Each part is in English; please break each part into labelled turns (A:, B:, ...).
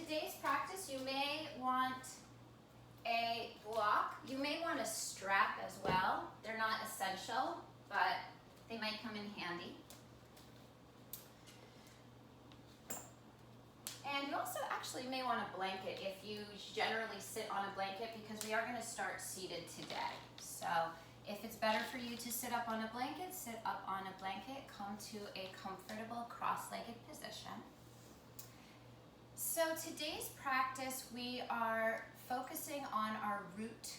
A: today's practice, you may want a block. You may want a strap as well. They're not essential, but they might come in handy. And you also actually may want a blanket if you generally sit on a blanket, because we are going to start seated today. So if it's better for you to sit up on a blanket, sit up on a blanket. Come to a comfortable cross-legged position. So today's practice, we are focusing on our root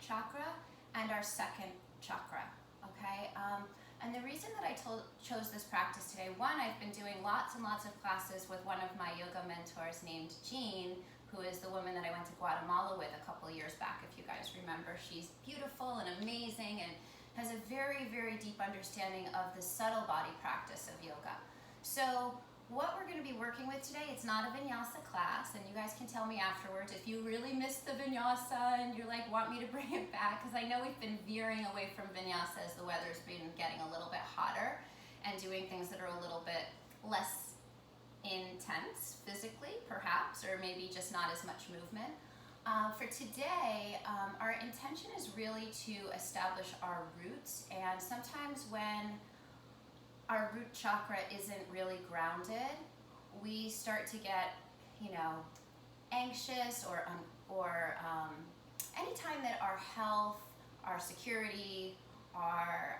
A: chakra and our second chakra, okay? And the reason that I chose this practice today, one, I've been doing lots and lots of classes with one of my yoga mentors named Jean, who is the woman that I went to Guatemala with a couple of years back, if you guys remember. She's beautiful and amazing and has a very, very deep understanding of the subtle body practice of yoga. So what we're going to be working with today, it's not a vinyasa class, and you guys can tell me afterwards if you really missed the vinyasa and you're like, want me to bring it back, because I know we've been veering away from vinyasa as the weather's been getting a little bit hotter and doing things that are a little bit less intense physically, perhaps, or maybe just not as much movement. For today, our intention is really to establish our roots, and sometimes when our root chakra isn't really grounded, we start to get, anxious or anytime that our health, our security, our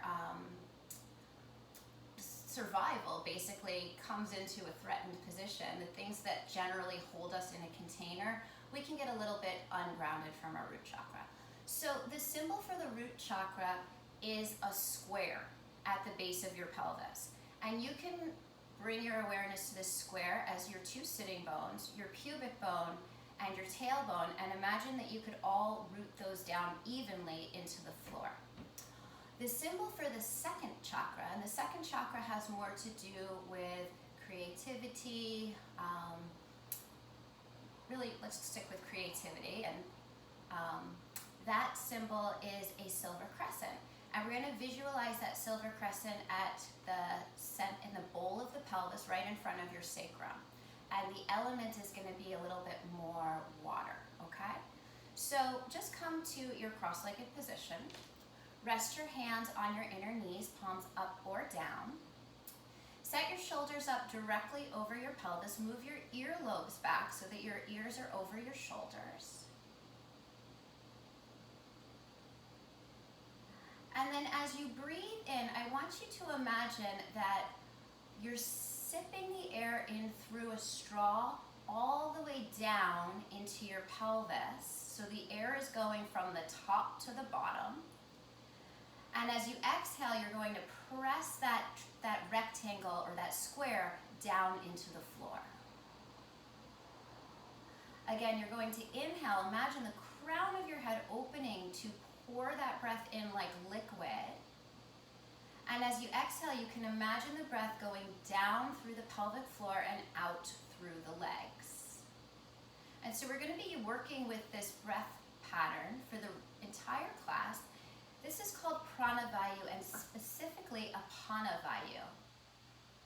A: survival basically comes into a threatened position, the things that generally hold us in a container, we can get a little bit ungrounded from our root chakra. So the symbol for the root chakra is a square at the base of your pelvis. And you can bring your awareness to this square as your two sitting bones, your pubic bone, and your tailbone, and imagine that you could all root those down evenly into the floor. The symbol for the second chakra, and the second chakra has more to do with creativity, really let's stick with creativity, and that symbol is a silver crescent. And we're going to visualize that silver crescent in the bowl of the pelvis right in front of your sacrum. And the element is going to be a little bit more water, okay? So just come to your cross-legged position. Rest your hands on your inner knees, palms up or down. Set your shoulders up directly over your pelvis. Move your earlobes back so that your ears are over your shoulders. And then as you breathe in, I want you to imagine that you're sipping the air in through a straw all the way down into your pelvis. So the air is going from the top to the bottom. And as you exhale, you're going to press that rectangle or that square down into the floor. Again, you're going to inhale. Imagine the crown of your head opening to pour that breath in like liquid. And as you exhale, you can imagine the breath going down through the pelvic floor and out through the legs. And so we're going to be working with this breath pattern for the entire class. This is called prana vayu, and specifically apana vayu.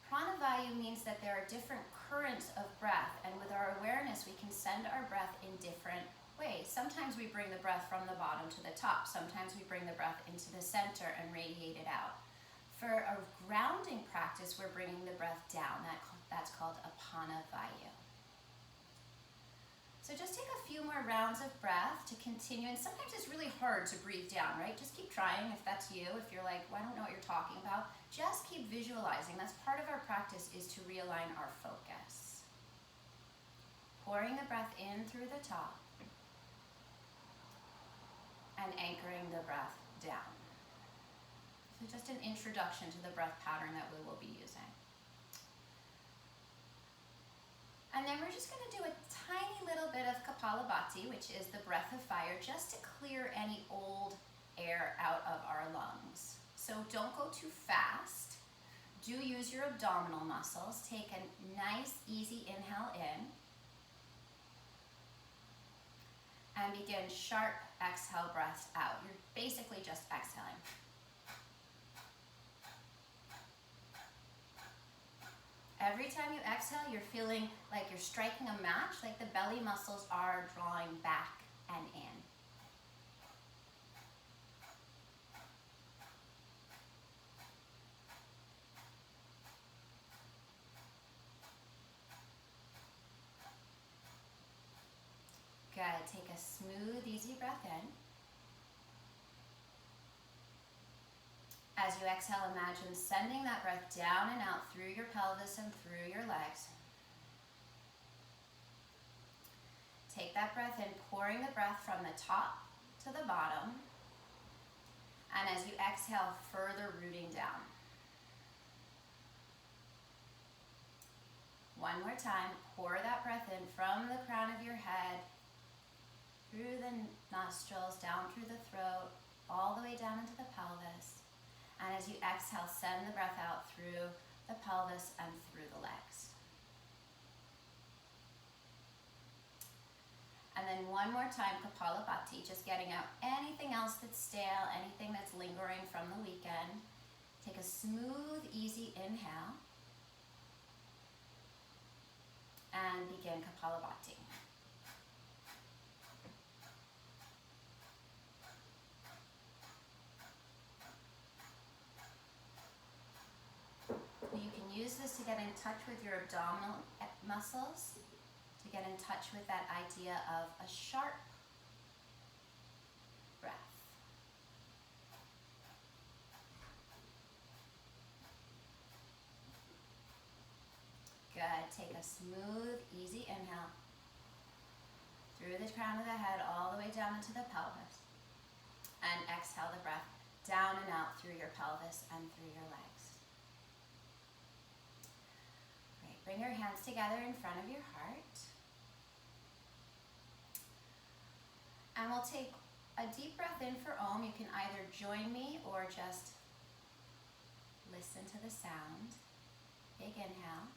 A: Prana vayu means that there are different currents of breath, and with our awareness, we can send our breath in different ways. Sometimes we bring the breath from the bottom to the top. Sometimes we bring the breath into the center and radiate it out. For a grounding practice, we're bringing the breath down. That's called apana vayu. So just take a few more rounds of breath to continue. And sometimes it's really hard to breathe down, right? Just keep trying if that's you. If you're like, well, I don't know what you're talking about, just keep visualizing. That's part of our practice, is to realign our focus. Pouring the breath in through the top and anchoring the breath down. So just an introduction to the breath pattern that we will be using. And then we're just going to do a tiny little bit of Kapalabhati, which is the breath of fire, just to clear any old air out of our lungs. So don't go too fast. Do use your abdominal muscles. Take a nice, easy inhale in. And begin sharp exhale breaths out. You're basically just exhaling. Every time you exhale, you're feeling like you're striking a match, like the belly muscles are drawing back and in. Good. Take a smooth, easy breath in. As you exhale, imagine sending that breath down and out through your pelvis and through your legs. Take that breath in, pouring the breath from the top to the bottom. And as you exhale, further rooting down. One more time, pour that breath in from the crown of your head, through the nostrils, down through the throat, all the way down into the pelvis. And as you exhale, send the breath out through the pelvis and through the legs. And then one more time, Kapalabhati, just getting out anything else that's stale, anything that's lingering from the weekend. Take a smooth, easy inhale. And begin Kapalabhati. You can use this to get in touch with your abdominal muscles, to get in touch with that idea of a sharp breath. Good. Take a smooth, easy inhale through the crown of the head all the way down into the pelvis. And exhale the breath down and out through your pelvis and through your legs. Great. Bring your hands together in front of your heart. And we'll take a deep breath in for Om. You can either join me or just listen to the sound. Big inhale.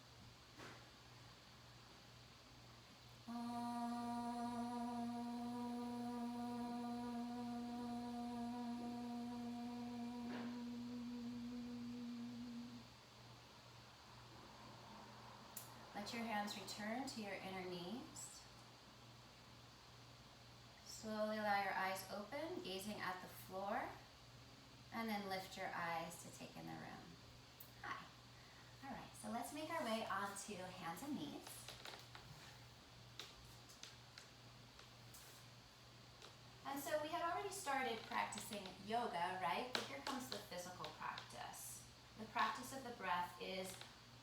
A: Let your hands return to your inner knees. Slowly allow your eyes open, gazing at the floor, and then lift your eyes to take in the room. Hi. All right, so let's make our way onto hands and knees. And so we had already started practicing yoga, right? But here comes the physical practice. The practice of the breath is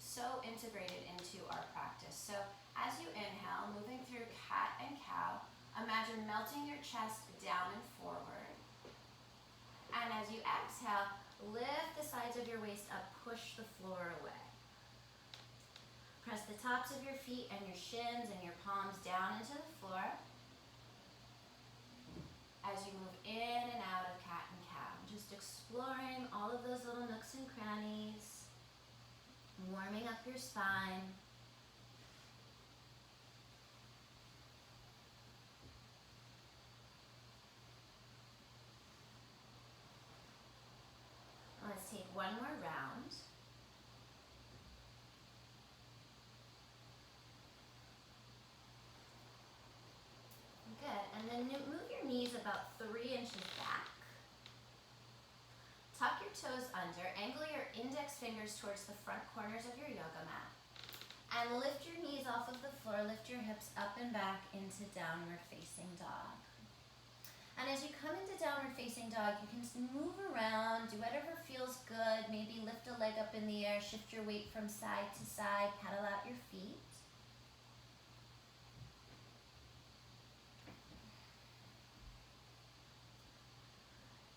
A: so integrated into our practice. So as you inhale, moving through cat and cow, imagine melting your chest down and forward. And as you exhale, lift the sides of your waist up, push the floor away. Press the tops of your feet and your shins and your palms down into the floor. As you move in and out of cat and cow, just exploring all of those little nooks and crannies, warming up your spine. Let's take one more round. Good, and then move your knees about 3 inches back. Tuck your toes under, angle your index fingers towards the front corners of your yoga mat. And lift your knees off of the floor, lift your hips up and back into downward facing dog. And as you come into downward facing dog, you can move around, do whatever feels good, maybe lift a leg up in the air, shift your weight from side to side, paddle out your feet.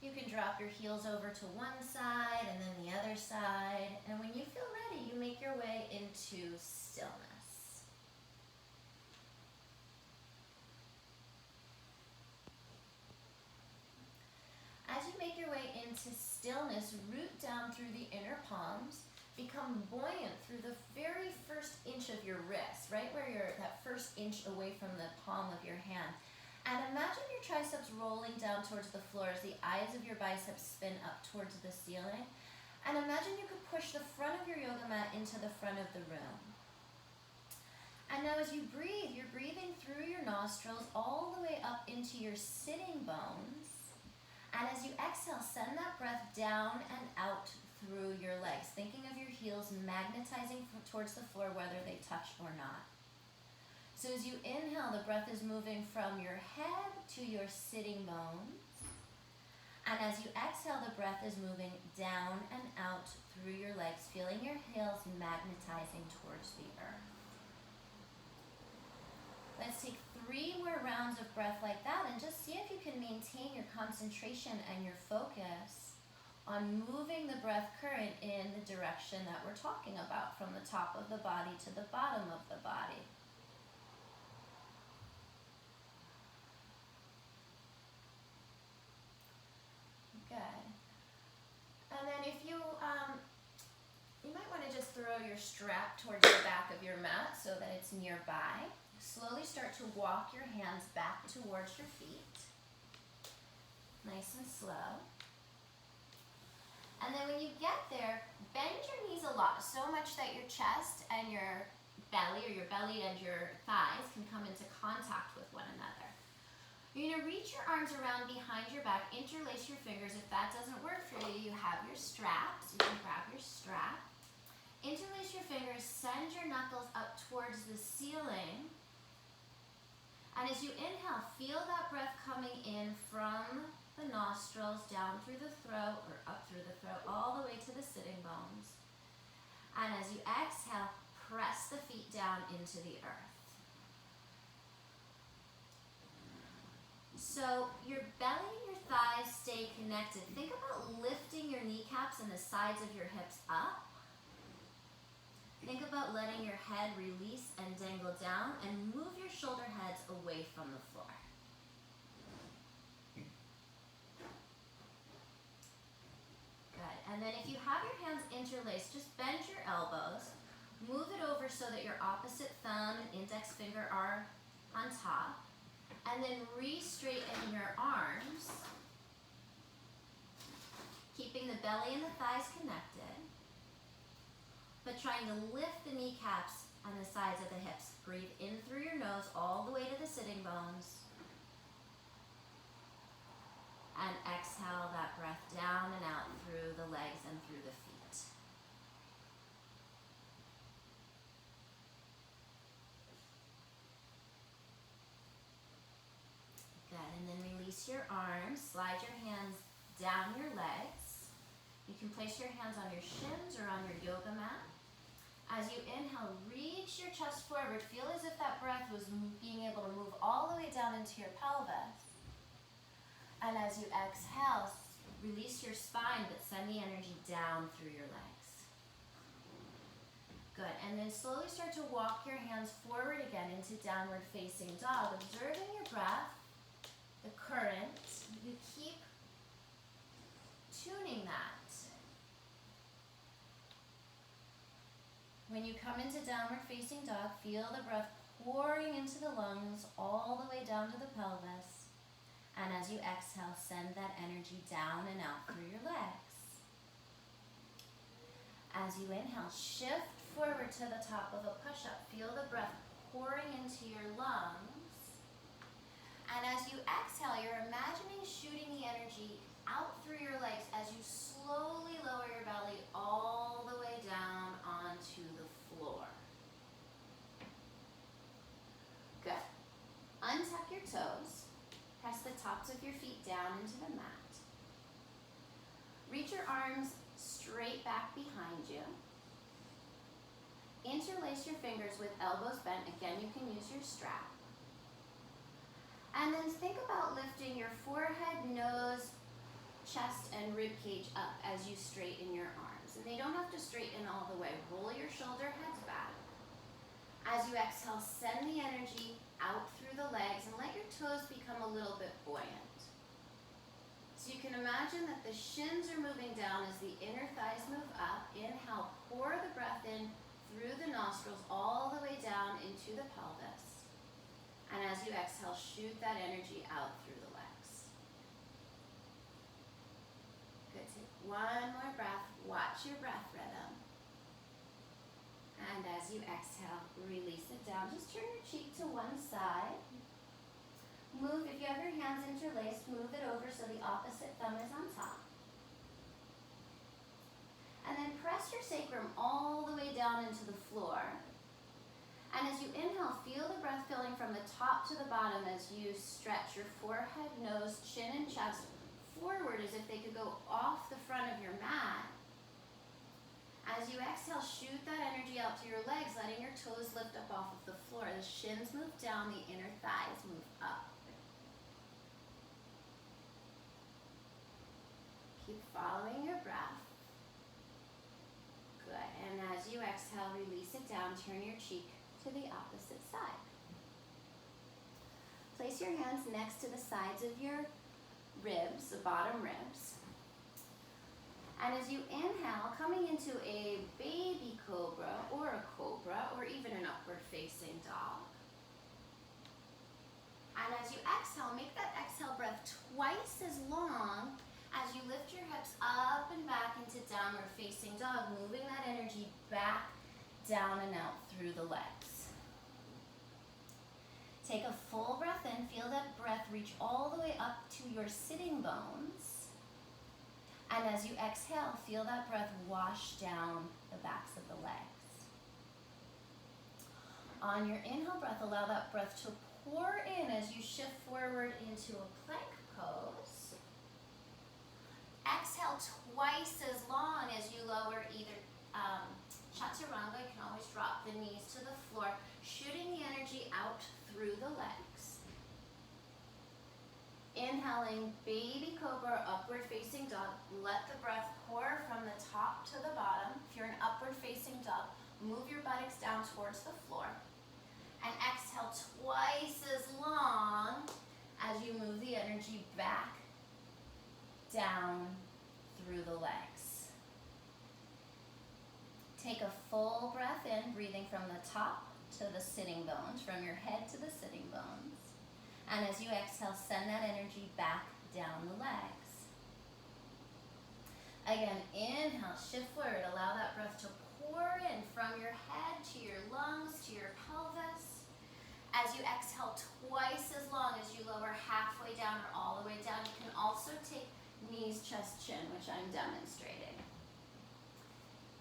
A: You can drop your heels over to one side and then the other side. And when you feel ready, you make your way into stillness. As you make your way into stillness, root down through the inner palms, become buoyant through the very first inch of your wrist, right where you're that first inch away from the palm of your hand. And imagine your triceps rolling down towards the floor as the eyes of your biceps spin up towards the ceiling. And imagine you could push the front of your yoga mat into the front of the room. And now as you breathe, you're breathing through your nostrils all the way up into your sitting bones. And as you exhale, send that breath down and out through your legs, thinking of your heels magnetizing towards the floor whether they touch or not. So as you inhale, the breath is moving from your head to your sitting bones. And as you exhale, the breath is moving down and out through your legs, feeling your heels magnetizing towards the earth. Let's take 3 more rounds of breath like that and just see if you can maintain your concentration and your focus on moving the breath current in the direction that we're talking about, from the top of the body to the bottom of the body. Good. And then if you might want to just throw your strap towards the back of your mat so that it's nearby. Slowly start to walk your hands back towards your feet. Nice and slow. And then when you get there, bend your knees a lot, so much that your chest and your belly, or your belly and your thighs, can come into contact with one another. You're going to reach your arms around behind your back, interlace your fingers. If that doesn't work for you, you have your strap, so you can grab your strap. Interlace your fingers, send your knuckles up towards the ceiling. And as you inhale, feel that breath coming in from the nostrils, down through the throat, or up through the throat, all the way to the sitting bones. And as you exhale, press the feet down into the earth. So your belly and your thighs stay connected. Think about lifting your kneecaps and the sides of your hips up. Think about letting your head release and dangle down, and move your shoulder heads away from the floor. Good. And then if you have your hands interlaced, just bend your elbows. Move it over so that your opposite thumb and index finger are on top. And then re-straighten your arms, keeping the belly and the thighs connected, but trying to lift the kneecaps and the sides of the hips. Breathe in through your nose all the way to the sitting bones. And exhale that breath down and out through the legs and through the feet. Good, and then release your arms. Slide your hands down your legs. You can place your hands on your shins or on your yoga mat. As you inhale, reach your chest forward. Feel as if that breath was being able to move all the way down into your pelvis. And as you exhale, release your spine, but send the energy down through your legs. Good, and then slowly start to walk your hands forward again into downward facing dog. Observing your breath, the current. You keep tuning that. When you come into downward facing dog, feel the breath pouring into the lungs all the way down to the pelvis. And as you exhale, send that energy down and out through your legs. As you inhale, shift forward to the top of a push-up. Feel the breath pouring into your lungs. And as you exhale, you're imagining shooting the energy out through your legs as you slowly lower your belly all the way down onto the floor. Good. Untuck your toes. Press the tops of your feet down into the mat. Reach your arms straight back behind you. Interlace your fingers with elbows bent. Again, you can use your strap. And then think about lifting your forehead, nose, chest, and rib cage up as you straighten your arms. And they don't have to straighten all the way. Roll your shoulder heads back. As you exhale, send the energy out through the legs and let your toes become a little bit buoyant. So you can imagine that the shins are moving down as the inner thighs move up. Inhale, pour the breath in through the nostrils all the way down into the pelvis. And as you exhale, shoot that energy out through the legs. Good, take one more breath. Watch your breath rhythm. And as you exhale, release it down. Just turn your cheek to one side. Move, if you have your hands interlaced, move it over so the opposite thumb is on top. And then press your sacrum all the way down into the floor. And as you inhale, feel the breath filling from the top to the bottom as you stretch your forehead, nose, chin, and chest forward as if they could go off the front of your mat. As you exhale, shoot that energy out to your legs, letting your toes lift up off of the floor. The shins move down, the inner thighs move up. Keep following your breath. Good. And as you exhale, release it down, turn your cheek to the opposite side. Place your hands next to the sides of your ribs, the bottom ribs. And as you inhale, coming into a baby cobra, or even an upward facing dog. And as you exhale, make that exhale breath twice as long as you lift your hips up and back into downward facing dog, moving that energy back, down and out through the legs. Take a full breath in, feel that breath reach all the way up to your sitting bones. And as you exhale, feel that breath wash down the backs of the legs. On your inhale breath, allow that breath to pour in as you shift forward into a plank pose. Exhale twice as long as you lower either chaturanga. You can always drop the knees to the floor, shooting the energy out through the legs. Inhaling baby cobra, upward facing dog. Let the breath pour from the top to the bottom. If you're an upward facing dog, move your buttocks down towards the floor. And exhale twice as long as you move the energy back, down through the legs. Take a full breath in, breathing from the top to the sitting bones, from your head to the sitting bones. And as you exhale, send that energy back down the legs. Again, inhale, shift forward, allow that breath to pour in from your head to your lungs, to your pelvis. As you exhale twice as long as you lower halfway down or all the way down, you can also take knees, chest, chin, which I'm demonstrating.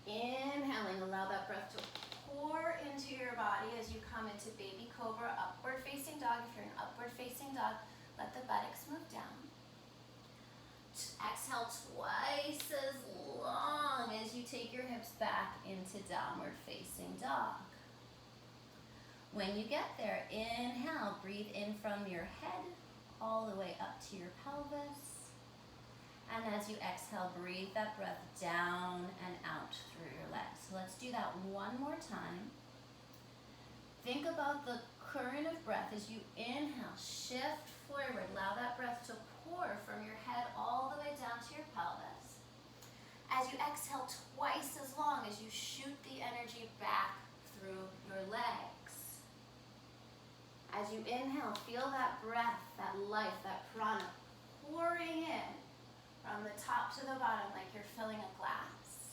A: Inhaling, allow that breath to pour into your body as you come into baby cobra, upward facing dog. If you're an upward facing dog, let the buttocks move down. Exhale twice as long as you take your hips back into downward facing dog. When you get there, inhale, breathe in from your head all the way up to your pelvis. And as you exhale, breathe that breath down and out through your legs. So let's do that one more time. Think about the current of breath as you inhale, shift forward, allow that breath to pour from your head all the way down to your pelvis. As you exhale twice as long as you shoot the energy back through your legs. As you inhale, feel that breath, that life, that prana pouring in from the top to the bottom like you're filling a glass.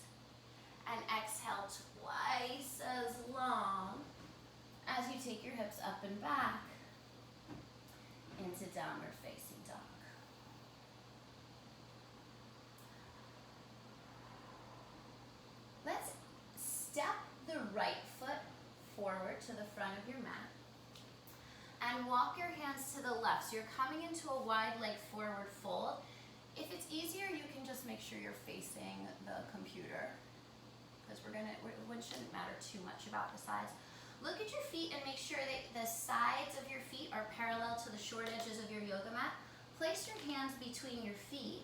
A: And exhale twice as long as you take your hips up and back into downward facing dog. Let's step the right foot forward to the front of your mat and walk your hands to the left. So you're coming into a wide leg forward fold. If it's easier, you can just make sure you're facing the computer, because it shouldn't matter too much about the size. Look at your feet and make sure that the sides of your feet are parallel to the short edges of your yoga mat. Place your hands between your feet.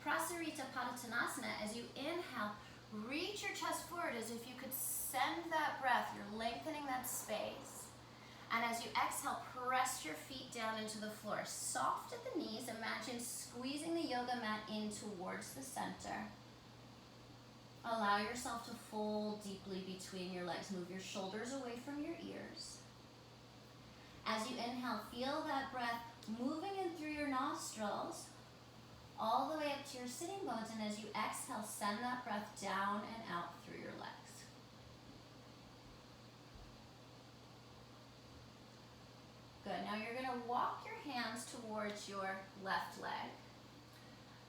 A: Prasarita Padottanasana. As you inhale, reach your chest forward as if you could send that breath. You're lengthening that space. And as you exhale, press your feet down into the floor. Soft at the knees. Imagine squeezing the yoga mat in towards the center. Allow yourself to fold deeply between your legs. Move your shoulders away from your ears. As you inhale, feel that breath moving in through your nostrils all the way up to your sitting bones, and as you exhale, send that breath down and out through your legs. Good, now you're gonna walk your hands towards your left leg.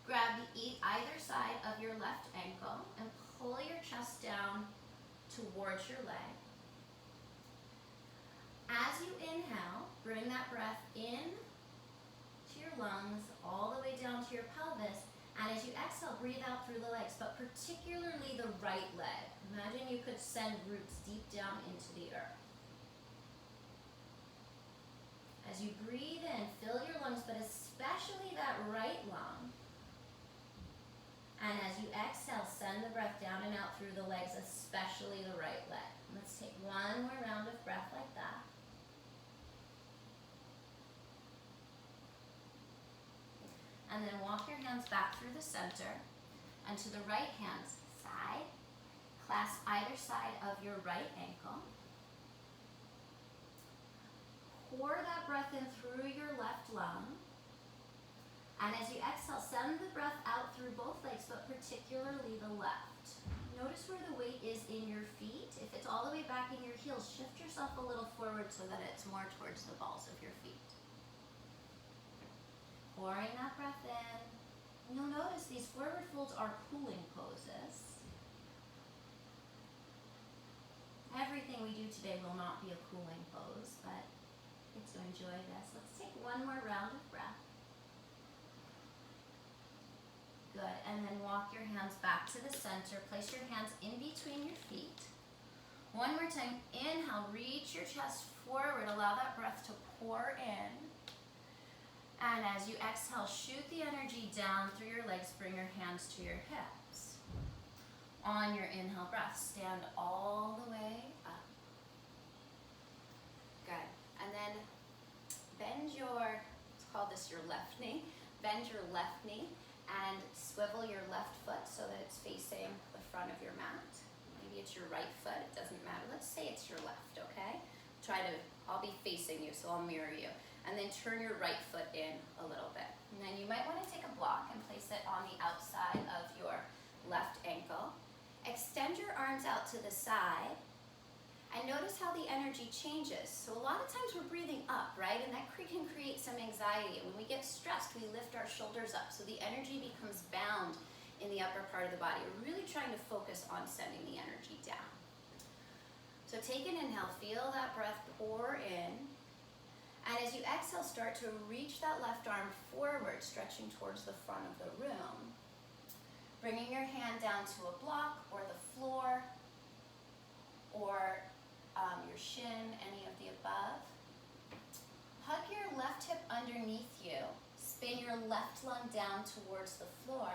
A: Grab either side of your left ankle and pull your chest down towards your leg. As you inhale, bring that breath in to your lungs, all the way down to your pelvis. And as you exhale, breathe out through the legs, but particularly the right leg. Imagine you could send roots deep down into the earth. As you breathe in, fill your lungs, but especially that right lung. And as you exhale, send the breath down and out through the legs, especially the right leg. Let's take one more round of breath like that. And then walk your hands back through the center and to the right hand's side. Clasp either side of your right ankle. Pour that breath in through your left lung. And as you exhale, send the breath out through both legs, but particularly the left. Notice where the weight is in your feet. If it's all the way back in your heels, shift yourself a little forward so that it's more towards the balls of your feet. Pouring that breath in. And you'll notice these forward folds are cooling poses. Everything we do today will not be a cooling pose, but get to enjoy this. Let's take one more round of breath. Good, and then walk your hands back to the center. Place your hands in between your feet. One more time, inhale, reach your chest forward. Allow that breath to pour in. And as you exhale, shoot the energy down through your legs. Bring your hands to your hips. On your inhale breath, stand all the way up. Good. And then bend your, let's call this your left knee. Bend your left knee and swivel your left foot so that it's facing the front of your mat. Maybe it's your right foot, it doesn't matter. Let's say it's your left, okay? I'll be facing you, so I'll mirror you. And then turn your right foot in a little bit. And then you might want to take a block and place it on the outside of your left ankle. Extend your arms out to the side and notice how the energy changes. So a lot of times we're breathing up, right? And that can create some anxiety. And when we get stressed, we lift our shoulders up. So the energy becomes bound in the upper part of the body. We're really trying to focus on sending the energy down. So take an inhale, feel that breath pour in. And as you exhale, start to reach that left arm forward, stretching towards the front of the room. Bringing your hand down to a block or the floor or your shin, any of the above. Hug your left hip underneath you. Spin your left lung down towards the floor.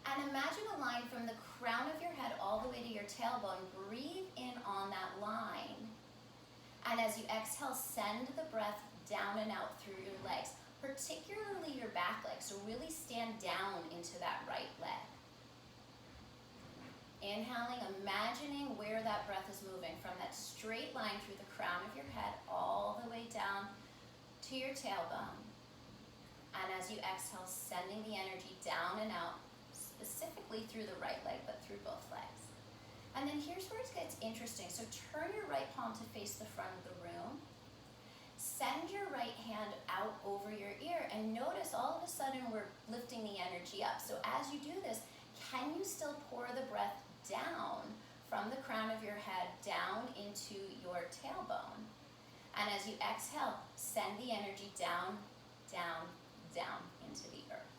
A: And imagine a line from the crown of your head all the way to your tailbone. Breathe in on that line. And as you exhale, send the breath down and out through your legs, particularly your back leg. So really stand down into that right leg. Inhaling, imagining where that breath is moving from that straight line through the crown of your head all the way down to your tailbone. And as you exhale, sending the energy down and out, specifically through the right leg, but through both legs. And then here's where it gets interesting. So turn your right palm to face the front of the room. Send your right hand out over your ear and notice all of a sudden we're lifting the energy up. So as you do this, can you still pour the breath down from the crown of your head down into your tailbone? And as you exhale, send the energy down, down, down into the earth.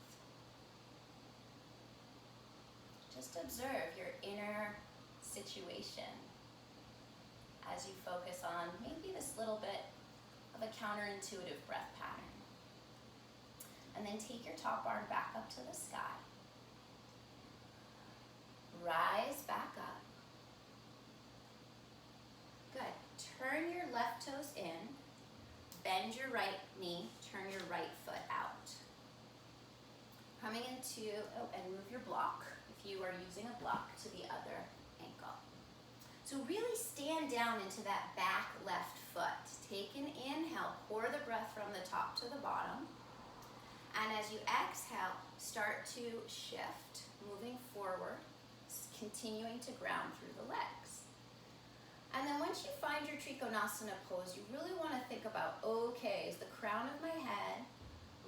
A: Just observe your inner situation as you focus on maybe this little bit of a counterintuitive breath pattern. And then take your top arm back up to the sky. Rise back up. Good. Turn your left toes in. Bend your right knee. Turn your right foot out. Coming into, and move your block, if you are using a block, to the other ankle. So really stand down into that back left foot. Take an inhale, pour the breath from the top to the bottom. And as you exhale, start to shift, moving forward, continuing to ground through the legs. And then once you find your Trikonasana pose, you really want to think about, okay, is the crown of my head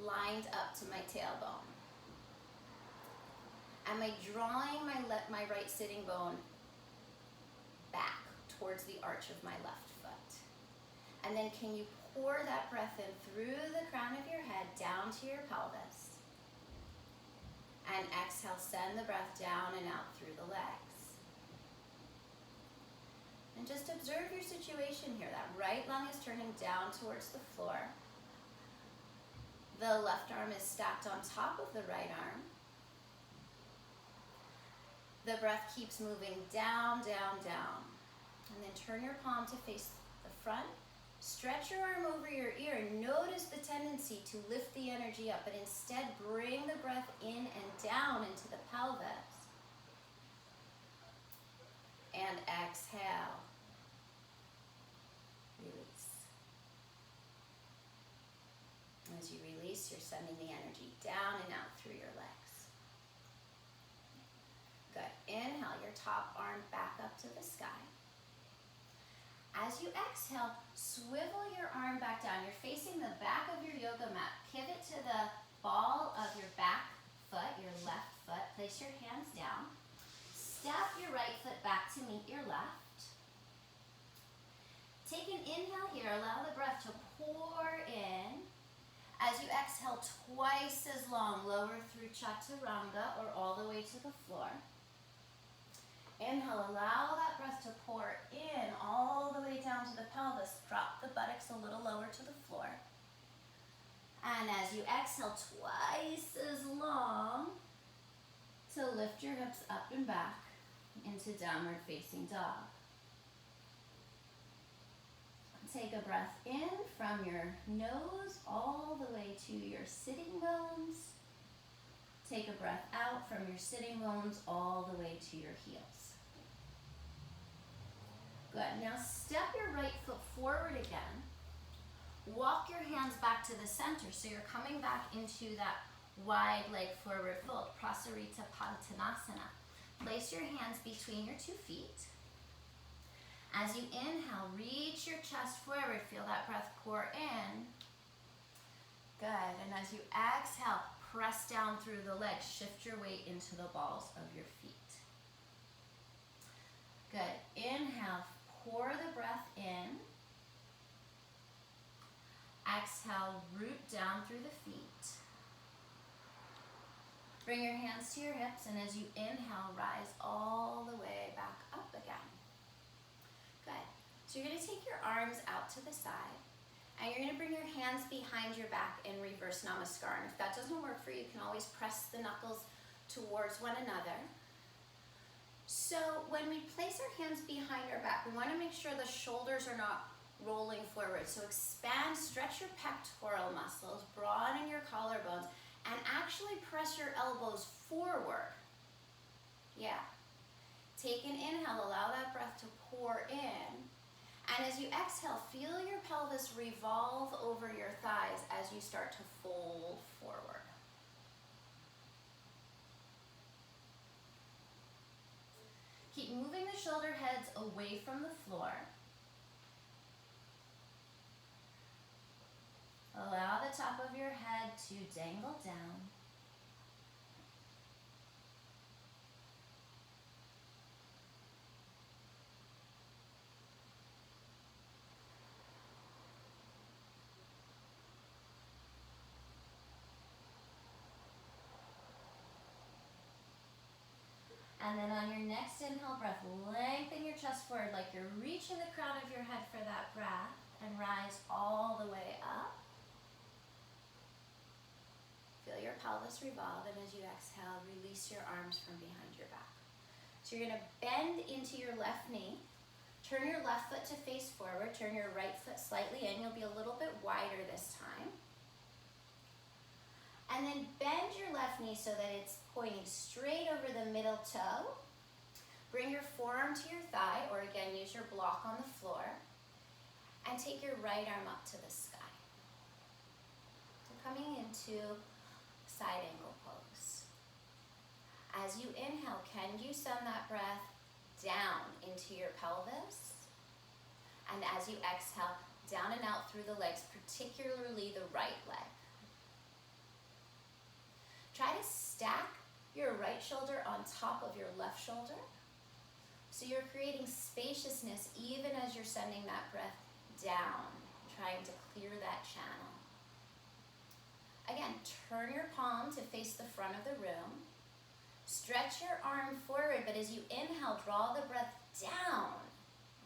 A: lined up to my tailbone? Am I drawing my right sitting bone back towards the arch of my left foot? And then can you pour that breath in through the crown of your head down to your pelvis? And exhale, send the breath down and out through the legs. And just observe your situation here. That right lung is turning down towards the floor. The left arm is stacked on top of the right arm. The breath keeps moving down, down, down. And then turn your palm to face the front. Stretch your arm over your ear and notice the tendency to lift the energy up, but instead bring the breath in and down into the pelvis. And exhale. Release. As you release, you're sending the energy down and out through your legs. Good. Inhale your top arm back up to the sky. As you exhale, swivel your arm back down. You're facing the back of your yoga mat. Pivot to the ball of your back foot, your left foot. Place your hands down. Step your right foot back to meet your left. Take an inhale here. Allow the breath to pour in. As you exhale, twice as long, lower through Chaturanga or all the way to the floor. Inhale, allow that breath to pour in all the way down to the pelvis. Drop the buttocks a little lower to the floor. And as you exhale, twice as long to lift your hips up and back into downward facing dog. Take a breath in from your nose all the way to your sitting bones. Take a breath out from your sitting bones all the way to your heels. Good. Now step your right foot forward again. Walk your hands back to the center so you're coming back into that wide leg forward fold, Prasarita Padottanasana. Place your hands between your 2 feet. As you inhale, reach your chest forward. Feel that breath pour in. Good. And as you exhale, press down through the legs. Shift your weight into the balls of your feet. Good. Inhale, pour the breath in. Exhale, root down through the feet. Bring your hands to your hips, and as you inhale, rise all the way back up again. Good. So you're going to take your arms out to the side, and you're going to bring your hands behind your back in reverse namaskar. And if that doesn't work for you, you can always press the knuckles towards one another. So when we place our hands behind our back, we want to make sure the shoulders are not rolling forward. So expand, stretch your pectoral muscles, broaden your collarbones, and actually press your elbows forward. Yeah. Take an inhale, allow that breath to pour in. And as you exhale, feel your pelvis revolve over your thighs as you start to fold forward. Keep moving the shoulder heads away from the floor. Allow the top of your head to dangle down. And then on your next inhale breath, lengthen your chest forward like you're reaching the crown of your head for that breath, and rise all the way up. Feel your pelvis revolve, and as you exhale, release your arms from behind your back. So you're going to bend into your left knee. Turn your left foot to face forward. Turn your right foot slightly in. You'll be a little bit wider this time. And then bend your left knee so that it's pointing straight over the middle toe. Bring your forearm to your thigh, or again, use your block on the floor. And take your right arm up to the sky. So coming into side angle pose. As you inhale, can you send that breath down into your pelvis? And as you exhale, down and out through the legs, particularly the right leg. Try to stack your right shoulder on top of your left shoulder. So you're creating spaciousness even as you're sending that breath down, trying to clear that channel. Again, turn your palm to face the front of the room. Stretch your arm forward, but as you inhale, draw the breath down.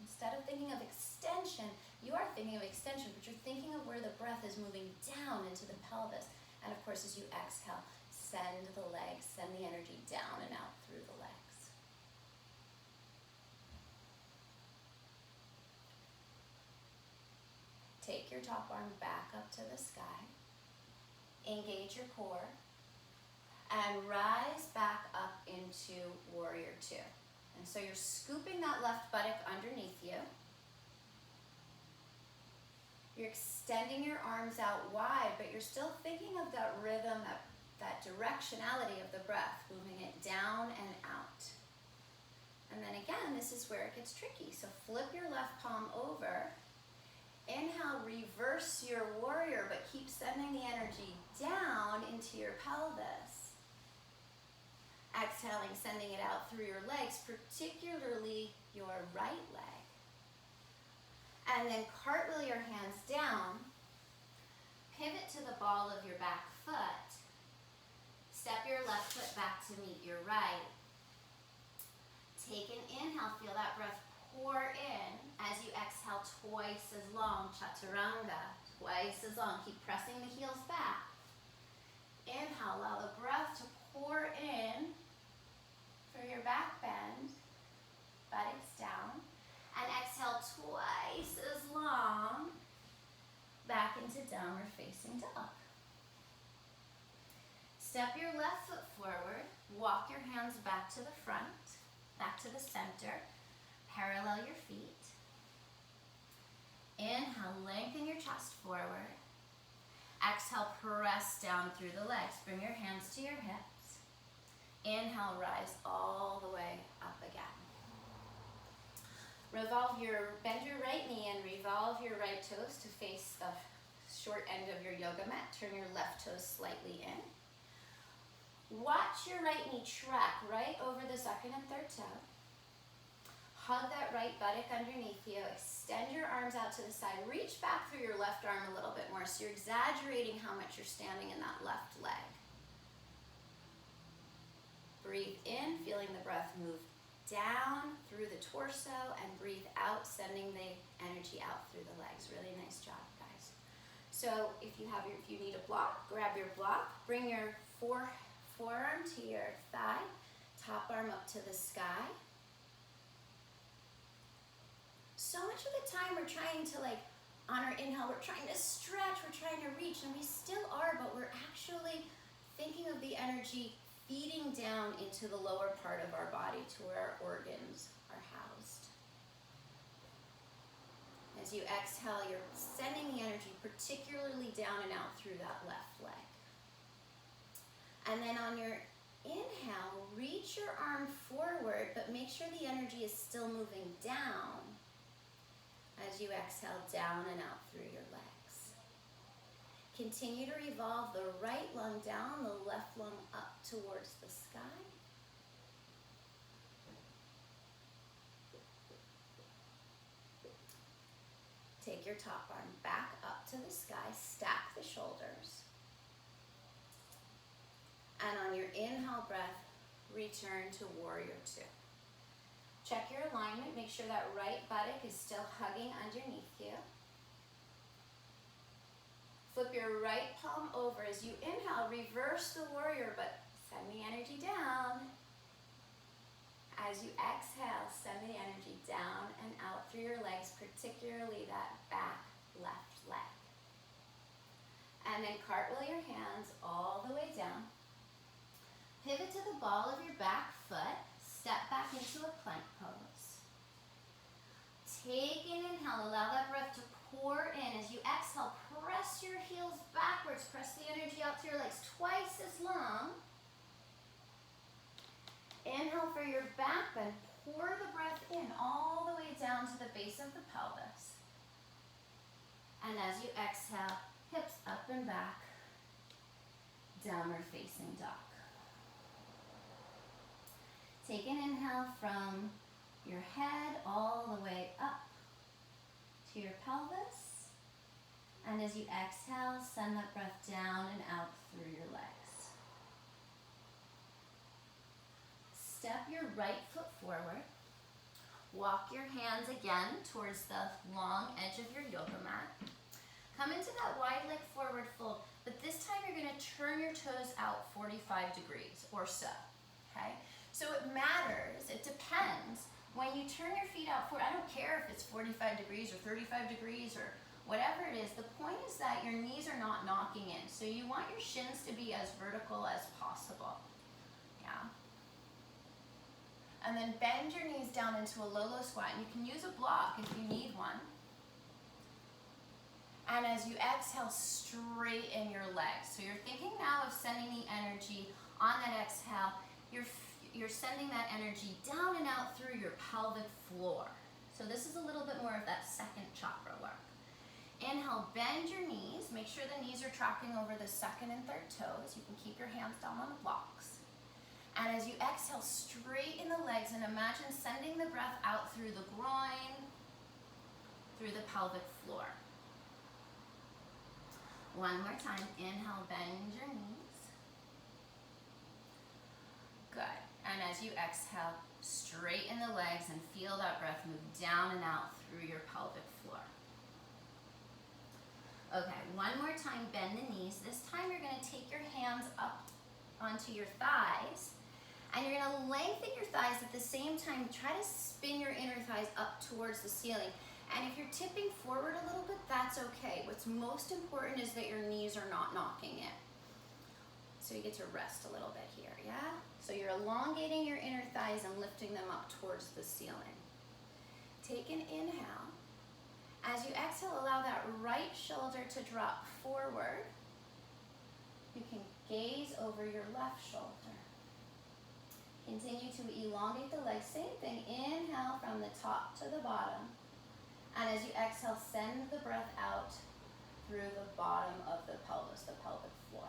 A: Instead of thinking of extension, you are thinking of extension, but you're thinking of where the breath is moving down into the pelvis. And of course, as you exhale, send the legs, send the energy down and out through the legs. Take your top arm back up to the sky. Engage your core. And rise back up into warrior two. And so you're scooping that left buttock underneath you. You're extending your arms out wide, but you're still thinking of that rhythm, that directionality of the breath, moving it down and out. And then again, this is where it gets tricky. So flip your left palm over. Inhale, reverse your warrior, but keep sending the energy down into your pelvis. Exhaling, sending it out through your legs, particularly your right leg. And then cartwheel your hands down. Pivot to the ball of your back foot. Step your left foot back to meet your right. Take an inhale, feel that breath pour in. As you exhale, twice as long, chaturanga. Twice as long, keep pressing the heels back. Inhale, allow the breath to pour in for your back bend, buttocks down, and exhale twice as long, back into downward facing dog. Step your left foot forward, walk your hands back to the front, back to the center, parallel your feet. Inhale, lengthen your chest forward. Exhale, press down through the legs. Bring your hands to your hips. Inhale, rise all the way up again. Bend your right knee and revolve your right toes to face the short end of your yoga mat. Turn your left toes slightly in. Watch your right knee track right over the second and third toe. Hug that right buttock underneath you. Extend your arms out to the side. Reach back through your left arm a little bit more, so you're exaggerating how much you're standing in that left leg. Breathe in, feeling the breath move down through the torso, and breathe out, sending the energy out through the legs. Really nice job, guys. So if you need a block, grab your block. Bring your forearm to your thigh, top arm up to the sky. So much of the time we're trying to, on our inhale, we're trying to stretch, we're trying to reach, and we still are, but we're actually thinking of the energy feeding down into the lower part of our body to where our organs are housed. As you exhale, you're sending the energy particularly down and out through that left leg. And then on your inhale, reach your arm forward, but make sure the energy is still moving down as you exhale down and out through your legs. Continue to revolve the right lung down, the left lung up towards the sky. Take your top arm back up to the sky, stack the shoulders. And on your inhale breath, return to warrior two. Check your alignment, make sure that right buttock is still hugging underneath you. Flip your right palm over. As you inhale, reverse the warrior, but send the energy down. As you exhale, send the energy down and out through your legs, particularly that back left leg. And then cartwheel your hands all the way down. Pivot to the ball of your back foot. Step back into a plank pose. Take an inhale, allow that breath to pour in. As you exhale, press your heels backwards. Press the energy out to your legs twice as long. exhale, hips up and back, downward facing dog. Take an inhale from your head all the way up to your pelvis. And as you exhale, send that breath down and out through your legs. Step your right foot forward. Walk your hands again towards the long edge of your yoga mat. Come into that wide leg forward fold, but this time you're gonna turn your toes out 45 degrees or so, okay? So it matters, it depends. When you turn your feet out forward, I don't care if it's 45 degrees or 35 degrees or whatever it is, the point is that your knees are not knocking in. So you want your shins to be as vertical as possible, yeah? And then bend your knees down into a low, low squat. And you can use a block if you need one. And as you exhale, straighten your legs. So you're thinking now of sending the energy on that exhale. You're sending that energy down and out through your pelvic floor. So this is a little bit more of that second chakra work. Inhale, bend your knees. Make sure the knees are tracking over the second and third toes. You can keep your hands down on the blocks. And as you exhale, straighten the legs and imagine sending the breath out through the groin, through the pelvic floor. One more time. Inhale, bend your knees. Good. And as you exhale, straighten the legs and feel that breath move down and out through your pelvic floor. Okay, one more time, bend the knees. This time you're gonna take your hands up onto your thighs and you're gonna lengthen your thighs at the same time. Try to spin your inner thighs up towards the ceiling. And if you're tipping forward a little bit, that's okay. What's most important is that your knees are not knocking in. So you get to rest a little bit here, yeah? So you're elongating your inner thighs and lifting them up towards the ceiling. Take an inhale. As you exhale, allow that right shoulder to drop forward. You can gaze over your left shoulder. Continue to elongate the legs. Same thing, inhale from the top to the bottom. And as you exhale, send the breath out through the bottom of the pelvis, the pelvic floor.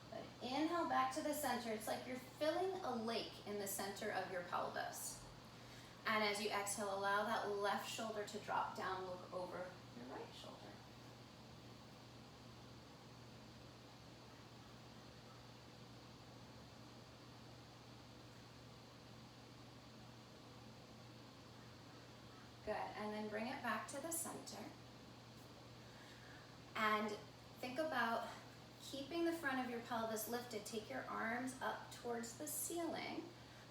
A: But inhale back to the center. It's like you're filling a lake in the center of your pelvis. And as you exhale, allow that left shoulder to drop down, look over your right shoulder. Good, and then bring it back to the center. And think about keeping the front of your pelvis lifted. Take your arms up towards the ceiling,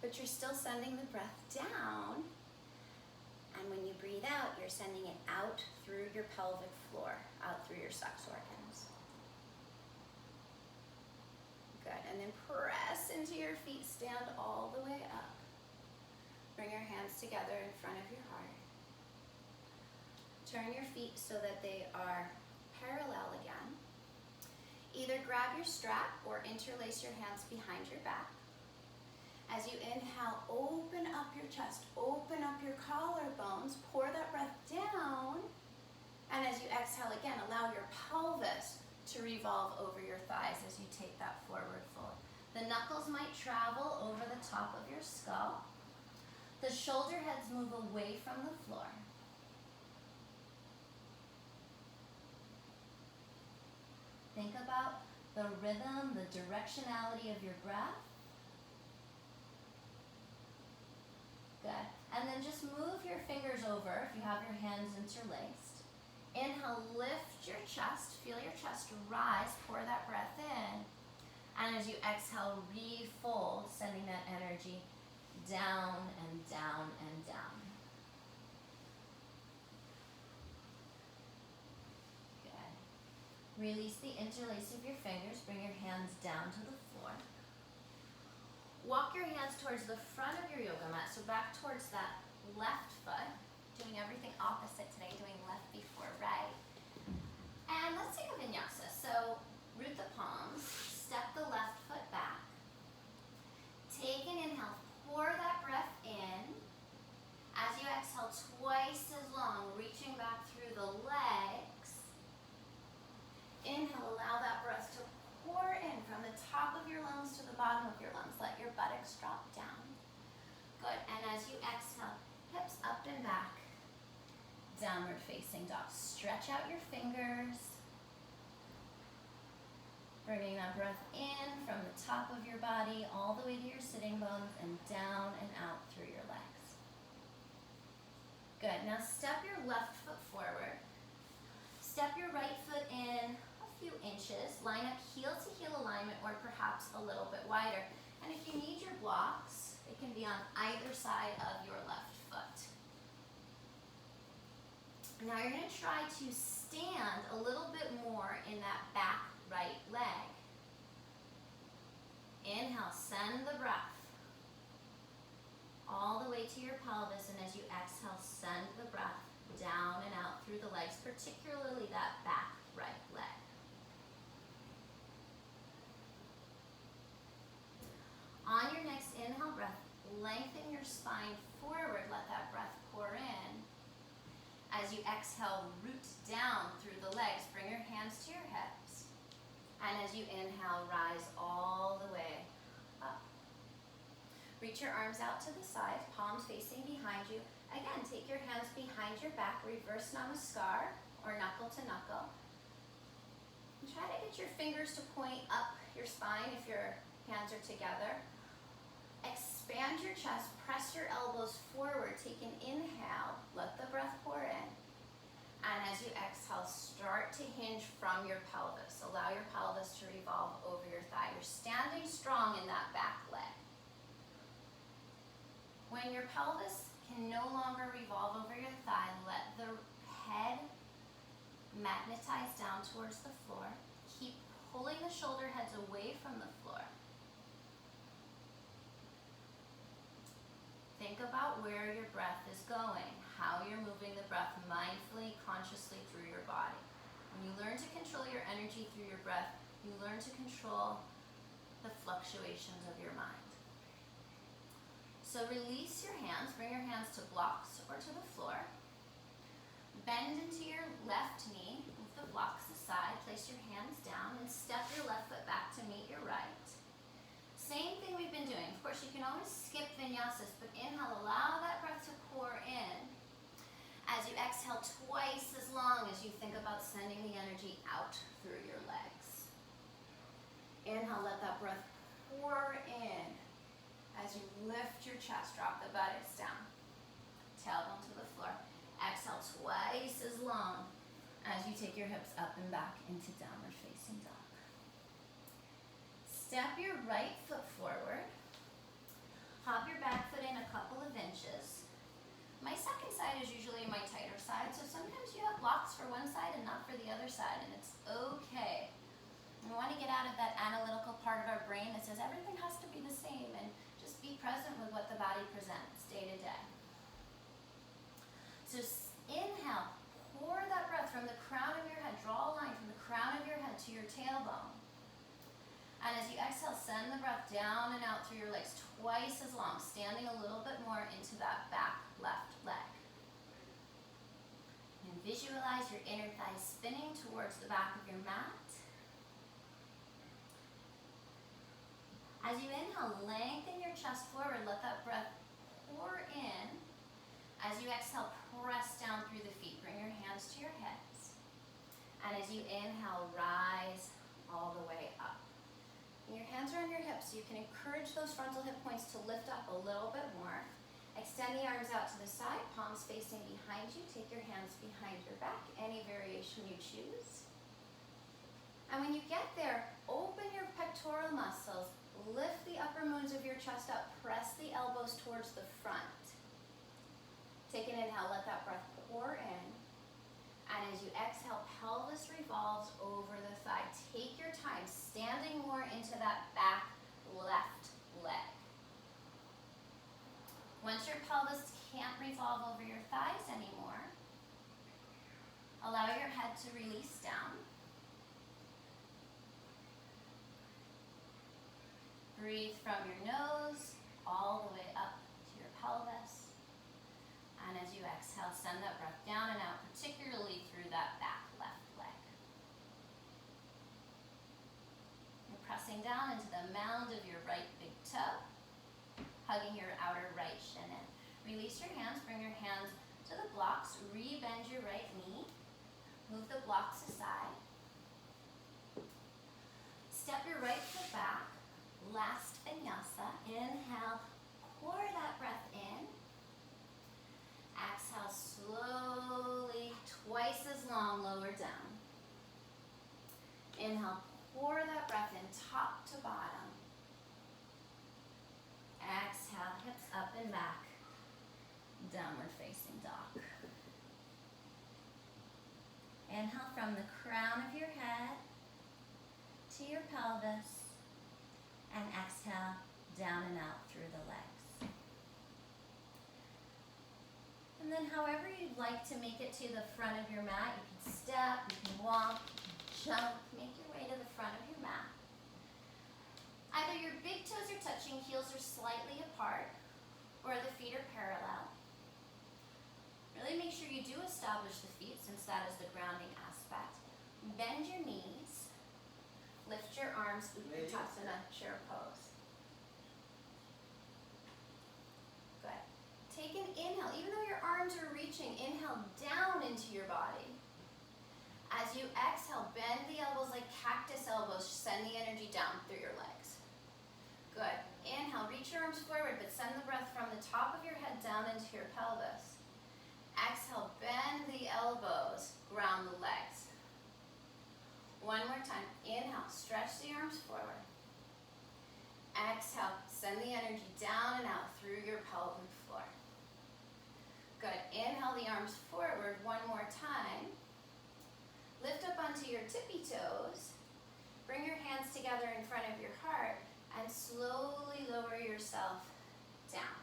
A: but you're still sending the breath down. And when you breathe out, you're sending it out through your pelvic floor, out through your sex organs. Good, and then press into your feet, stand all the way up. Bring your hands together in front of your heart. Turn your feet so that they are parallel again. Either grab your strap or interlace your hands behind your back. As you inhale, open up your chest, open up your collarbones, pour that breath down. And as you exhale again, allow your pelvis to revolve over your thighs as you take that forward fold. The knuckles might travel over the top of your skull. The shoulder heads move away from the floor. Think about the rhythm, the directionality of your breath. Good. And then just move your fingers over if you have your hands interlaced. Inhale, lift your chest. Feel your chest rise. Pour that breath in. And as you exhale, refold, sending that energy down and down and down. Good. Release the interlace of your fingers. Bring your hands down to the floor. Walk your hands towards the front of your yoga mat, so back towards that left foot. Doing everything opposite today, doing left before right. And let's take a vinyasa. So root the palms, step the left foot back. Take an inhale, pour that breath in. As you exhale, twice as long, reaching back through the leg facing dog. Stretch out your fingers. Bringing that breath in from the top of your body all the way to your sitting bones and down and out through your legs. Good. Now step your left foot forward. Step your right foot in a few inches. Line up heel to heel alignment or perhaps a little bit wider. And if you need your blocks, it can be on either side of your left foot. Now you're going to try to stand a little bit more in that back right leg. Inhale, send the breath all the way to your pelvis, and as you exhale, send the breath down and out through the legs, particularly that back right leg. On your next inhale breath, lengthen your spine forward, let that breath pour in. As you exhale, root down through the legs, bring your hands to your hips. And as you inhale, rise all the way up. Reach your arms out to the side, palms facing behind you. Again, take your hands behind your back, reverse namaskar or knuckle to knuckle. And try to get your fingers to point up your spine if your hands are together. Expand your chest, press your elbows forward, take an inhale, let the breath pour in. And as you exhale, start to hinge from your pelvis. Allow your pelvis to revolve over your thigh. You're standing strong in that back leg. When your pelvis can no longer revolve over your thigh, let the head magnetize down towards the floor. Keep pulling the shoulder heads away from the floor. Think about where your breath is going, how you're moving the breath mindfully, consciously through your body. When you learn to control your energy through your breath, you learn to control the fluctuations of your mind. So release your hands, bring your hands to blocks or to the floor. Bend into your left knee, move the blocks aside, place your hands down, and step your left foot back to meet your right. Same thing we've been doing. Of course, you can always skip vinyasas, but inhale, allow that breath to pour in. As you exhale, twice as long as you think about sending the energy out through your legs. Inhale, let that breath pour in. As you lift your chest, drop the buttocks down. Tailbone to the floor. Exhale, twice as long as you take your hips up and back into downward facing dog. Step your right foot forward. Hop your back foot in a couple of inches. My second side is usually my tighter side, so sometimes you have blocks for one side and not for the other side, and it's okay. We want to get out of that analytical part of our brain that says everything has to be the same, and just be present with what the body presents day to day. So inhale, pour that breath from the crown of your head, draw a line from the crown of your head to your tailbone. And as you exhale, send the breath down and out through your legs twice as long, standing a little bit more into that back left leg. And visualize your inner thighs spinning towards the back of your mat. As you inhale, lengthen your chest forward, let that breath pour in. As you exhale, press down through the feet, bring your hands to your hips. And as you inhale, rise all the way up. Your hands are on your hips, so you can encourage those frontal hip points to lift up a little bit more. Extend the arms out to the side, palms facing behind you. Take your hands behind your back, any variation you choose. And when you get there, open your pectoral muscles. Lift the upper moons of your chest up. Press the elbows towards the front. Take an inhale, let that breath pour in. And as you exhale, pelvis revolves over the thigh. Take your time, standing more into that back left leg. Once your pelvis can't revolve over your thighs anymore, allow your head to release down. Breathe from your nose all the way up to your pelvis. And as you exhale, send that breath down and out, particularly through that back left leg. You're pressing down into the mound of your right big toe, hugging your outer right shin in. Release your hands, bring your hands to the blocks, re-bend your right knee. long, lower down. Inhale, pour that breath in, top to bottom. Exhale, hips up and back. Downward facing dog. Inhale from the crown of your head to your pelvis, and exhale down and out through the legs. And then however you'd like to make it to the front of your mat, you can step, you can walk, jump, make your way to the front of your mat. Either your big toes are touching, heels are slightly apart, or the feet are parallel. Really make sure you do establish the feet, since that is the grounding aspect. Bend your knees, lift your arms, Utkatasana, chair pose. Good. Take an inhale, even though your arms are reaching, inhale down into your body. As you exhale, bend the elbows like cactus elbows, send the energy down through your legs. Good. Inhale, reach your arms forward, but send the breath from the top of your head down into your pelvis. Exhale, bend the elbows, ground the legs. One more time. Inhale, stretch the arms forward. Exhale, send the energy down and out through your pelvic floor. Good. Inhale the arms forward one more time. Lift up onto your tippy toes. Bring your hands together in front of your heart and slowly lower yourself down.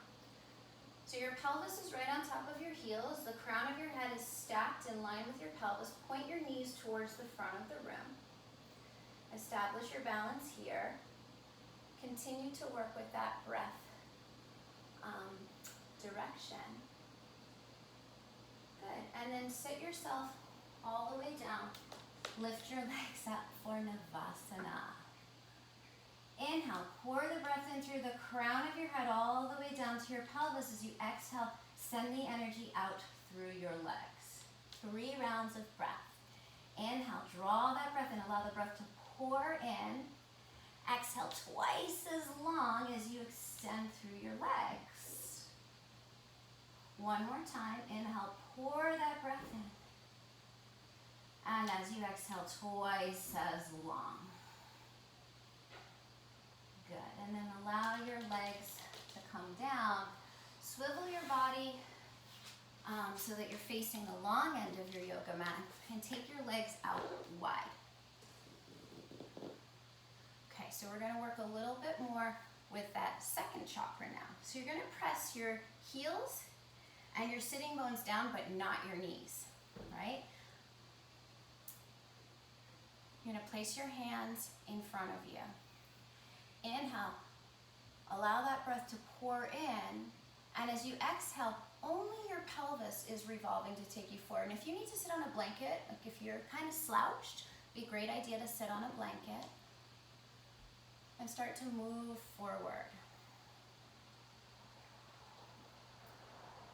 A: So your pelvis is right on top of your heels. The crown of your head is stacked in line with your pelvis. Point your knees towards the front of the room. Establish your balance here. Continue to work with that breath direction. Good. And then sit yourself all the way down. Lift your legs up for Navasana. Inhale, pour the breath in through the crown of your head all the way down to your pelvis. As you exhale, send the energy out through your legs. 3 rounds of breath. Inhale, draw that breath in. Allow the breath to pour in. Exhale twice as long as you extend through your legs. One more time. Inhale, pour that breath in. And as you exhale, twice as long. Good. And then allow your legs to come down. Swivel your body so that you're facing the long end of your yoga mat, and take your legs out wide. Okay, so we're going to work a little bit more with that second chakra now. So you're going to press your heels and your sitting bones down, but not your knees, right? You're going to place your hands in front of you. Inhale, allow that breath to pour in, and as you exhale, only your pelvis is revolving to take you forward. And if you need to sit on a blanket, like if you're kind of slouched, it'd be a great idea to sit on a blanket and start to move forward.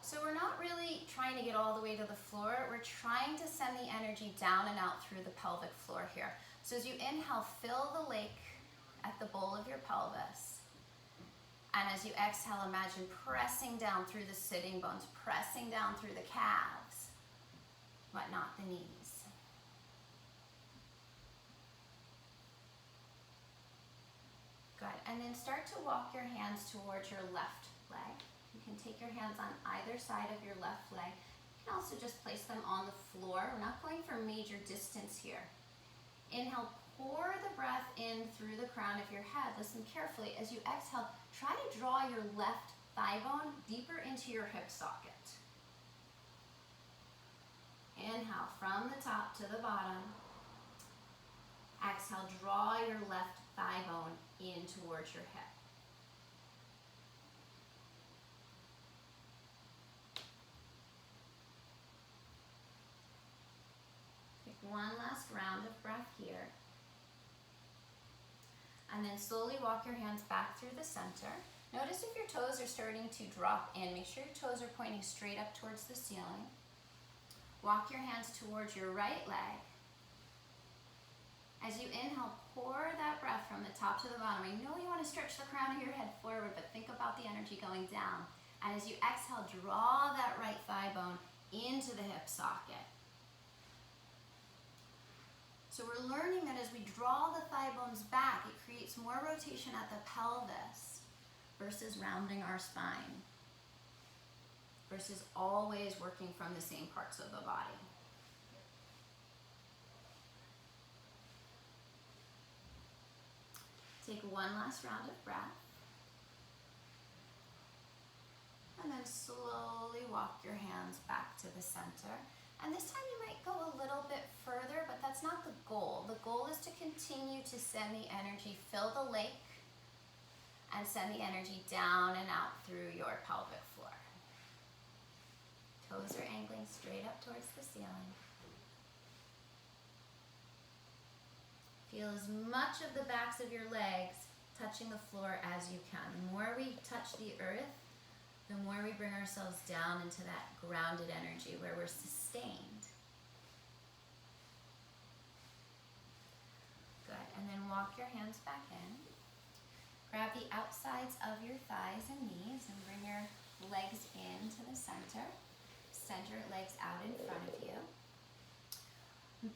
A: So we're not really trying to get all the way to the floor. We're trying to send the energy down and out through the pelvic floor here. So as you inhale, fill the lake at the bowl of your pelvis. And as you exhale, imagine pressing down through the sitting bones, pressing down through the calves, but not the knees. Good. And then start to walk your hands towards your left leg. You can take your hands on either side of your left leg. You can also just place them on the floor. We're not going for major distance here. Inhale, pour the breath in through the crown of your head. Listen carefully. As you exhale, try to draw your left thigh bone deeper into your hip socket. Inhale from the top to the bottom. Exhale, draw your left thigh bone in towards your hip. Take one last round of breath here. And then slowly walk your hands back through the center. Notice if your toes are starting to drop in. Make sure your toes are pointing straight up towards the ceiling. Walk your hands towards your right leg. As you inhale, pour that breath from the top to the bottom. I know you want to stretch the crown of your head forward, but think about the energy going down. And as you exhale, draw that right thigh bone into the hip socket. So we're learning that as we draw the thigh bones back, it creates more rotation at the pelvis versus rounding our spine, versus always working from the same parts of the body. Take one last round of breath. And then slowly walk your hands back to the center. And this time you might go a little bit further, but that's not the goal. The goal is to continue to send the energy, fill the lake, and send the energy down and out through your pelvic floor. Toes are angling straight up towards the ceiling. Feel as much of the backs of your legs touching the floor as you can. The more we touch the earth, the more we bring ourselves down into that grounded energy where we're sustained. Good, and then walk your hands back in. Grab the outsides of your thighs and knees and bring your legs into the center. Send your legs out in front of you.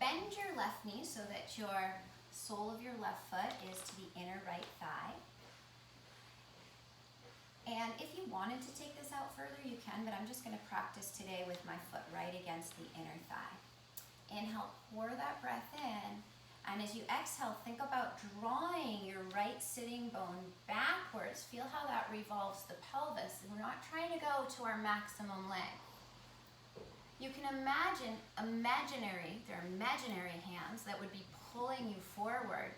A: Bend your left knee so that your sole of your left foot is to the inner right thigh. And if you wanted to take this out further, you can, but I'm just going to practice today with my foot right against the inner thigh. Inhale, pour that breath in, and as you exhale, think about drawing your right sitting bone backwards. Feel how that revolves the pelvis. And we're not trying to go to our maximum length. You can imagine they're imaginary hands that would be pulling you forward.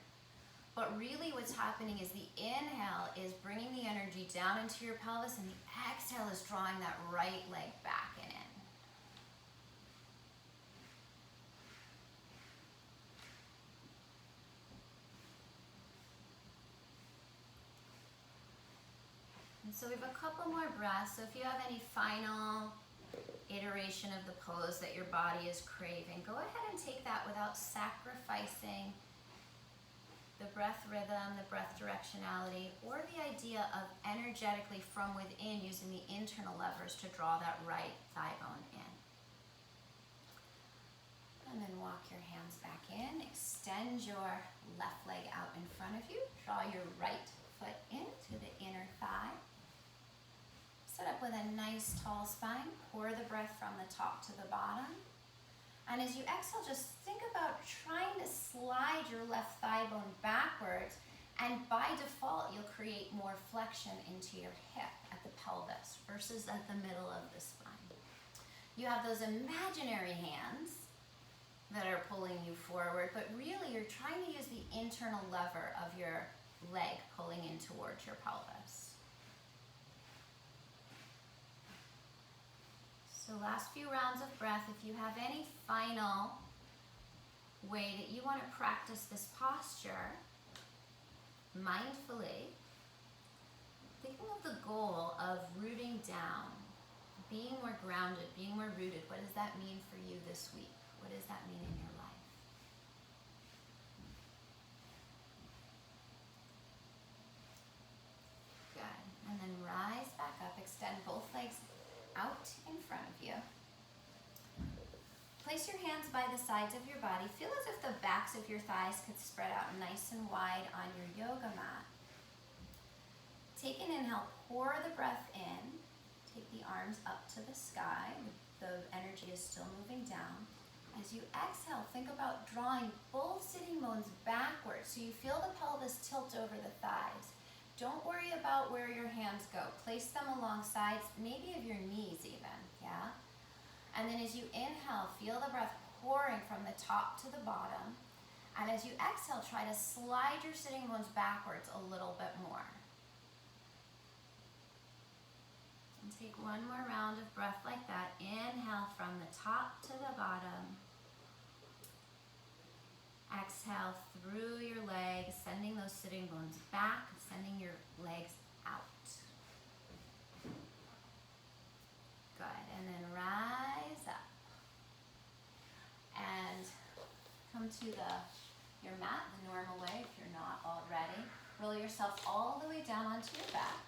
A: But really what's happening is the inhale is bringing the energy down into your pelvis, and the exhale is drawing that right leg back and in. And so we have a couple more breaths. So if you have any final iteration of the pose that your body is craving, go ahead and take that without sacrificing the breath rhythm, the breath directionality, or the idea of energetically from within using the internal levers to draw that right thigh bone in. And then walk your hands back in, extend your left leg out in front of you, draw your right foot into the inner thigh. Sit up with a nice tall spine, pour the breath from the top to the bottom. And as you exhale, just think about trying to slide your left thigh bone backwards, and by default, you'll create more flexion into your hip at the pelvis versus at the middle of the spine. You have those imaginary hands that are pulling you forward, but really you're trying to use the internal lever of your leg pulling in towards your pelvis. So last few rounds of breath. If you have any final way that you want to practice this posture mindfully, thinking of the goal of rooting down, being more grounded, being more rooted. What does that mean for you this week? What does that mean in your life? Good. And then rise back up, extend both legs out in front of you. Place your hands by the sides of your body. Feel as if the backs of your thighs could spread out nice and wide on your yoga mat. Take an inhale, pour the breath in. Take the arms up to the sky. The energy is still moving down. As you exhale, think about drawing both sitting bones backwards so you feel the pelvis tilt over the thighs. Don't worry about where your hands go. Place them alongside, maybe of your knees even, yeah? And then as you inhale, feel the breath pouring from the top to the bottom. And as you exhale, try to slide your sitting bones backwards a little bit more. And take one more round of breath like that. Inhale from the top to the bottom. Exhale through your legs, sending those sitting bones back, sending your legs out. Good, and then rise up. And come to your mat the normal way if you're not already. Roll yourself all the way down onto your back.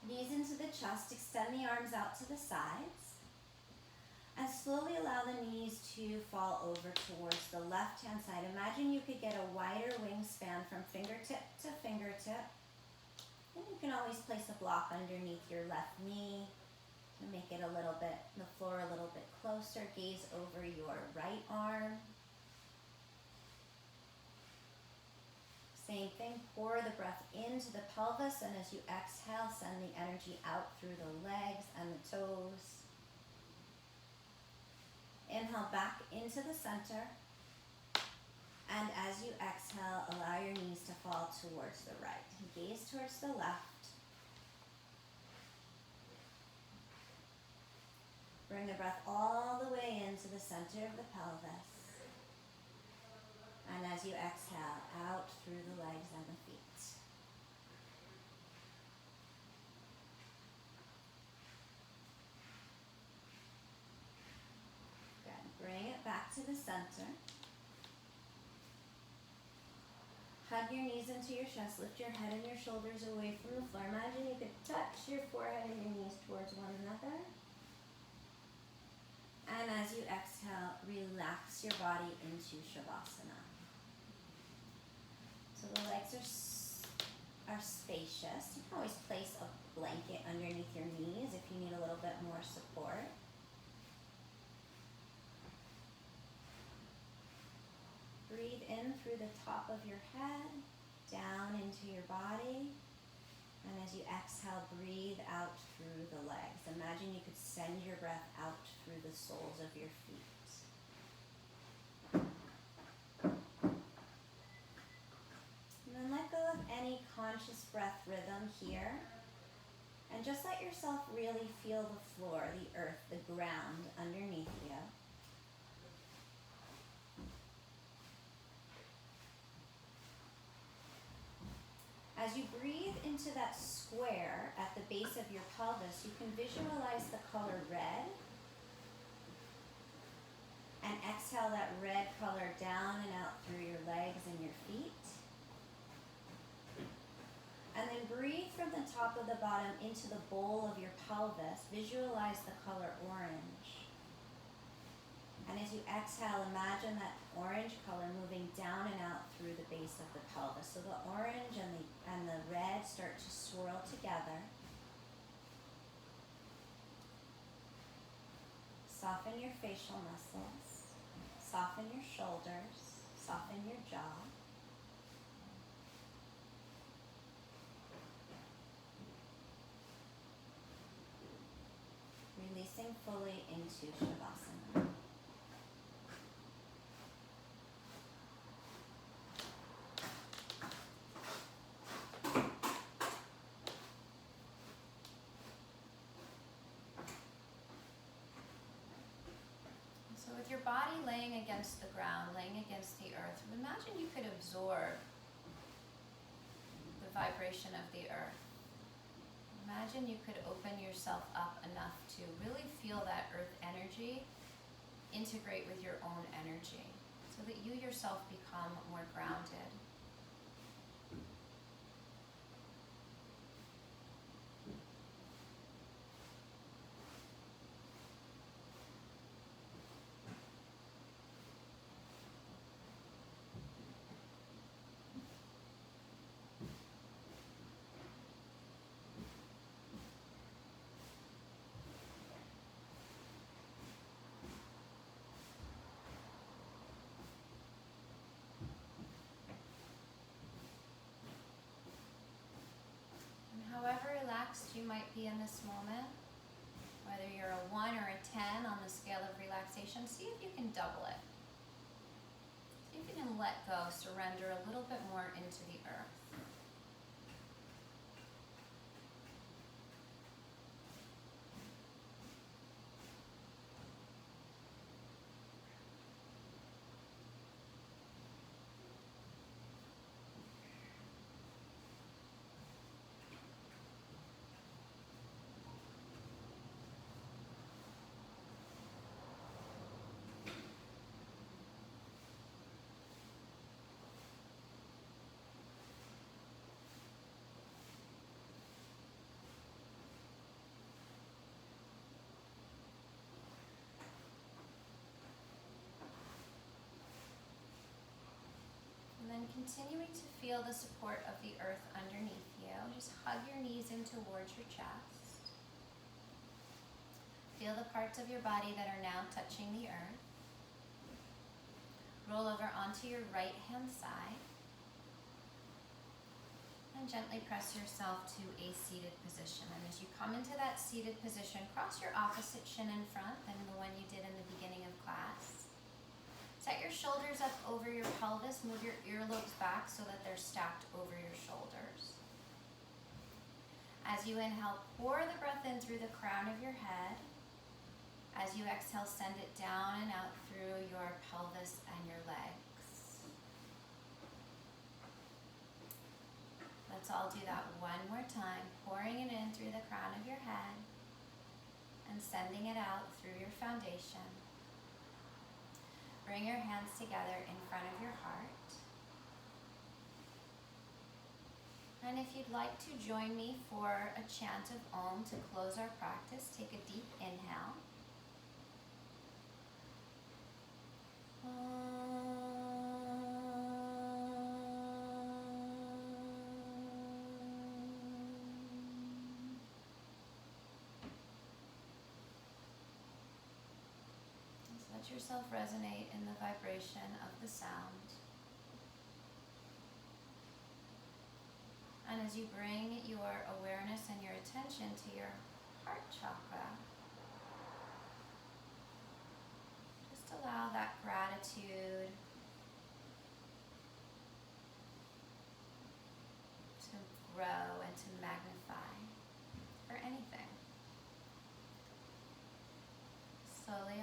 A: Knees into the chest, extend the arms out to the sides. And slowly allow the knees to fall
B: fall over towards the left-hand side. Imagine you could get a wider wingspan from fingertip to fingertip. And you can always place a block underneath your left knee to make it a little bit, the floor a little bit closer. Gaze over your right arm. Same thing, pour the breath into the pelvis, and as you exhale, send the energy out through the legs and the toes. Inhale back into the center, and as you exhale, allow your knees to fall towards the right. Gaze towards the left. Bring the breath all the way into the center of the pelvis. And as you exhale, out through the legs and the feet. Good. Bring it back to the center. Hug your knees into your chest. Lift your head and your shoulders away from the floor. Imagine you could touch your forehead and your knees towards one another. And as you exhale, relax your body into Shavasana. So the legs are spacious. You can always place a blanket underneath your knees if you need a little bit more support. Breathe in through the top of your head, down into your body. And as you exhale, breathe out through the legs. Imagine you could send your breath out through the soles of your feet. And then let go of any conscious breath rhythm here. And just let yourself really feel the floor, the earth, the ground underneath you. As you breathe into that square at the base of your pelvis, you can visualize the color red. And exhale that red color down and out through your legs and your feet. And then breathe from the top of the bottom into the bowl of your pelvis. Visualize the color orange. And as you exhale, imagine that orange color moving down and out through the base of the pelvis. So the orange and the red start to swirl together. Soften your facial muscles. Soften your shoulders. Soften your jaw. Releasing fully into Shavasana.
A: So with your body laying against the ground, laying against the earth, imagine you could absorb the vibration of the earth. Imagine you could open yourself up enough to really feel that earth energy integrate with your own energy so that you yourself become more grounded. However relaxed you might be in this moment, whether you're a 1 or a 10 on the scale of relaxation, see if you can double it. See if you can let go, surrender a little bit more into the earth. continuing to feel the support of the earth underneath you. Just hug your knees in towards your chest. Feel the parts of your body that are now touching the earth. Roll over onto your right hand side. And gently press yourself to a seated position. And as you come into that seated position, cross your opposite shin in front than the one you did in the beginning of class. Set your shoulders up over your pelvis. Move your earlobes back so that they're stacked over your shoulders. As you inhale, pour the breath in through the crown of your head. As you exhale, send it down and out through your pelvis and your legs. Let's all do that one more time, pouring it in through the crown of your head and sending it out through your foundation. Bring your hands together in front of your heart. And if you'd like to join me for a chant of Om to close our practice, take a deep inhale. Let yourself resonate in the vibration of the sound. And as you bring your awareness and your attention to your heart chakra, just allow that gratitude to grow and to magnify for anything. Slowly